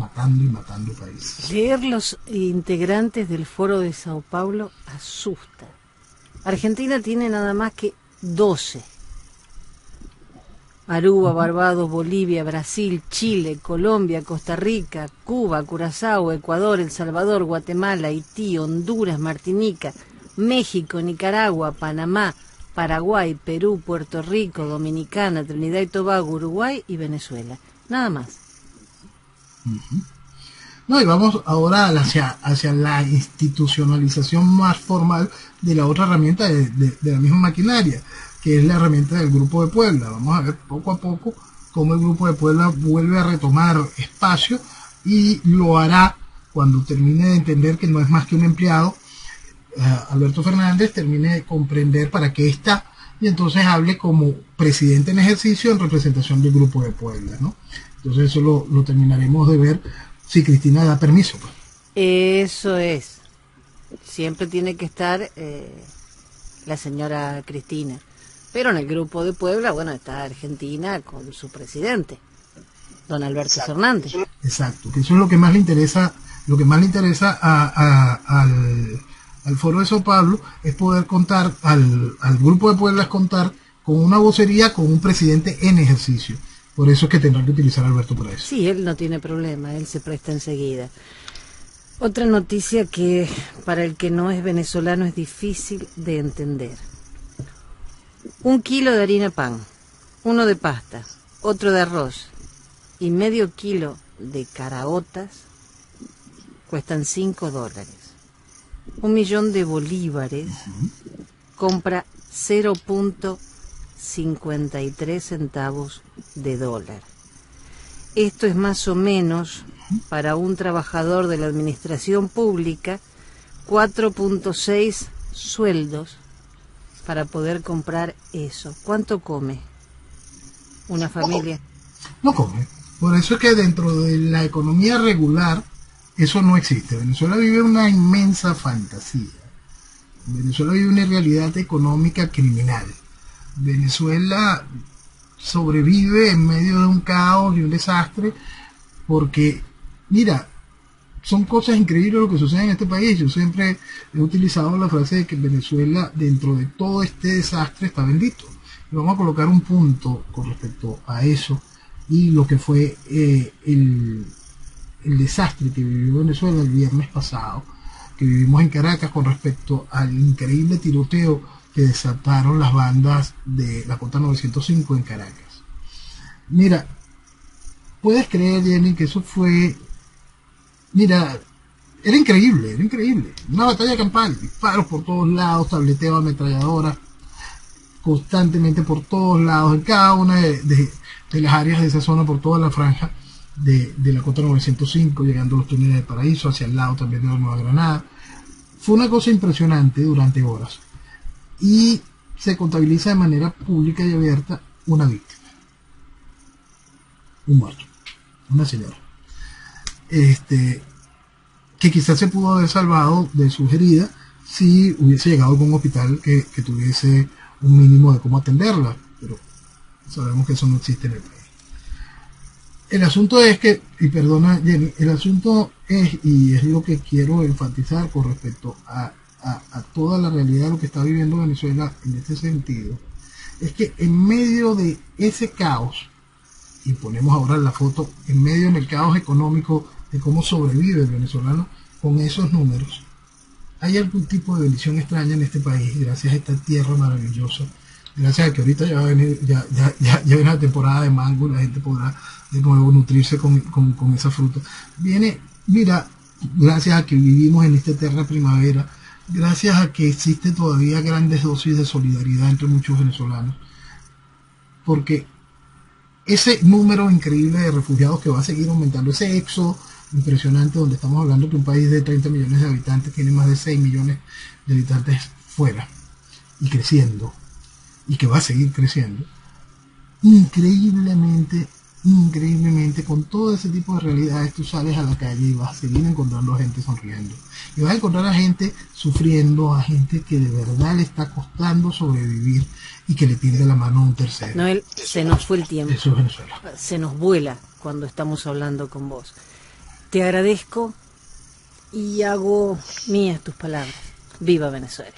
países. Leer los integrantes del Foro de Sao Paulo asusta. Argentina tiene nada más que 12. Aruba, Barbados, Bolivia, Brasil, Chile, Colombia, Costa Rica, Cuba, Curazao, Ecuador, El Salvador, Guatemala, Haití, Honduras, Martinica, México, Nicaragua, Panamá, Paraguay, Perú, Puerto Rico, Dominicana, Trinidad y Tobago, Uruguay y Venezuela. Nada más. No, y vamos ahora hacia la institucionalización más formal de la otra herramienta de la misma maquinaria, que es la herramienta del Grupo de Puebla. Vamos a ver poco a poco cómo el Grupo de Puebla vuelve a retomar espacio, y lo hará cuando termine de entender que no es más que un empleado. Alberto Fernández termine de comprender para qué está, y entonces hable como presidente en ejercicio en representación del Grupo de Puebla, ¿no? Entonces eso lo terminaremos de ver si Cristina da permiso, pues. Eso es. Siempre tiene que estar la señora Cristina. Pero en el Grupo de Puebla, bueno, está Argentina con su presidente, don Alberto Fernández. Exacto, que eso es lo que más le interesa, al Foro de Sao Paulo, es poder contar, al Grupo de Puebla es contar con una vocería, con un presidente en ejercicio. Por eso es que tendrán que utilizar a Alberto para eso. Sí, él no tiene problema, él se presta enseguida. Otra noticia que para el que no es venezolano es difícil de entender. 1 kilo de harina pan, 1 de pasta, otro de arroz y medio kilo de caraotas cuestan $5. 1 millón de bolívares compra 0.53 centavos de dólar. Esto es más o menos, para un trabajador de la administración pública, 4.6 sueldos para poder comprar eso. ¿Cuánto come una familia? No come. Por eso es que dentro de la economía regular eso no existe. Venezuela vive una inmensa fantasía. Venezuela vive una realidad económica criminal. Venezuela sobrevive en medio de un caos y un desastre porque, mira, son cosas increíbles lo que sucede en este país. Yo siempre he utilizado la frase de que Venezuela, dentro de todo este desastre, está bendito. Y vamos a colocar un punto con respecto a eso y lo que fue el desastre que vivió Venezuela el viernes pasado, que vivimos en Caracas, con respecto al increíble tiroteo que desataron las bandas de la Cota 905 en Caracas. Mira, puedes creer, Jenny, que eso fue... Mira, era increíble. Una batalla campal, disparos por todos lados, tableteo, ametralladoras, constantemente por todos lados, en cada una de las áreas de esa zona, por toda la franja de la Cota 905, llegando a los túneles de Paraíso, hacia el lado también de la Nueva Granada. Fue una cosa impresionante durante horas. Y se contabiliza de manera pública y abierta una víctima, un muerto. una señora, que quizás se pudo haber salvado de sus heridas si hubiese llegado a algún hospital que tuviese un mínimo de cómo atenderla, pero sabemos que eso no existe en el país. El asunto es que, y perdona Jenny, el asunto es, y es lo que quiero enfatizar con respecto a toda la realidad de lo que está viviendo Venezuela en este sentido, es que en medio de ese caos, y ponemos ahora la foto, en medio del caos económico de cómo sobrevive el venezolano con esos números, hay algún tipo de bendición extraña en este país, gracias a esta tierra maravillosa, gracias a que ahorita ya va a venir, ya viene la temporada de mango, la gente podrá de nuevo nutrirse con esa fruta. Viene, mira, gracias a que vivimos en esta eterna primavera, gracias a que existe todavía grandes dosis de solidaridad entre muchos venezolanos, porque ese número increíble de refugiados que va a seguir aumentando, ese éxodo impresionante, donde estamos hablando que un país de 30 millones de habitantes tiene más de 6 millones de habitantes fuera y creciendo, y que va a seguir creciendo, increíblemente, con todo ese tipo de realidades, tú sales a la calle y vas a seguir encontrando a gente sonriendo, y vas a encontrar a gente sufriendo, a gente que de verdad le está costando sobrevivir y que le tiende la mano a un tercero. Noel, se nos fue el tiempo. Eso es Venezuela. Se nos vuela cuando estamos hablando con vos. Te agradezco y hago mías tus palabras. ¡Viva Venezuela!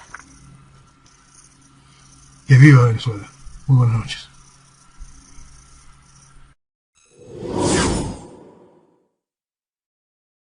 Que viva Venezuela. Muy buenas noches.